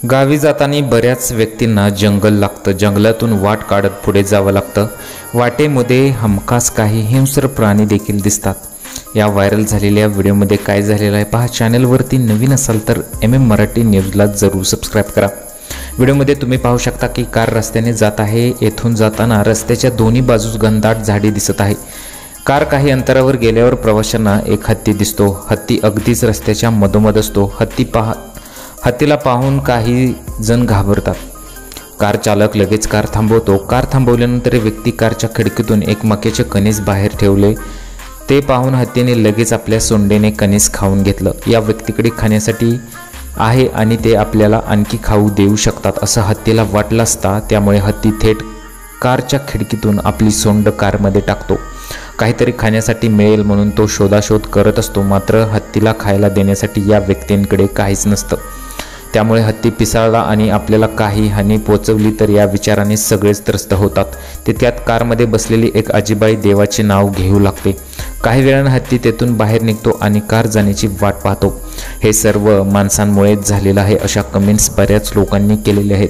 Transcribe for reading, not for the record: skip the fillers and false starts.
गावी जाताना बऱ्याच व्यक्तींना जंगल लागतं, जंगलातून वाट काढत पुढे जावं लागतं। वाटेमध्ये हमखास काही हिंस्र प्राणी देखील दिसतात। या व्हायरल झालेल्या व्हिडिओमध्ये काय झालेलं आहे पहा। चॅनलवरती नवीन असाल तर MM मराठी न्यूजला जरूर सबस्क्राईब करा। व्हिडिओमध्ये तुम्ही पाहू शकता की कार रस्त्याने जात आहे। येथून जाताना रस्त्याच्या दोन्ही बाजूस घनदाट झाडी दिसत आहे। कार काही अंतरावर गेल्यावर प्रवाशांना एक हत्ती दिसतो। हत्ती अगदीच रस्त्याच्या मधोमध असतो। हत्तीला पाहून काही जण घाबरतात। कार चालक लगेच कार थांबवतो। कार थांबवल्यानंतर व्यक्ती कारच्या खिडकीतून एक मक्याचे कणीस बाहेर ठेवले। ते पाहून हत्तीने लगेच आपल्या सोंडेने कणीस खाऊन घेतलं। या व्यक्तीकडे खाण्यासाठी आहे आणि ते आपल्याला आणखी खाऊ देऊ शकतात असं हत्तीला वाटलं असता, त्यामुळे हत्ती थेट कारच्या खिडकीतून आपली सोंड कारमध्ये टाकतो। काहीतरी खाण्यासाठी मिळेल म्हणून तो शोधाशोध करत असतो, मात्र हत्तीला खायला देण्यासाठी या व्यक्तींकडे काहीच नसतं। त्यामुळे हत्ती पिसाळला आणि आपल्याला काही हानी पोचवली तर या विचाराने सगळेच त्रस्त होतात। तितक्यात कारमध्ये बसलेली एक आजीबाई देवाचे नाव घेऊ लागते। काही वेळानं हत्ती तेथून बाहेर निघतो आणि कार जाण्याची वाट पाहतो। हे सर्व माणसांमुळेच झालेलं आहे अशा कमेंट्स बऱ्याच लोकांनी केलेल्या आहेत।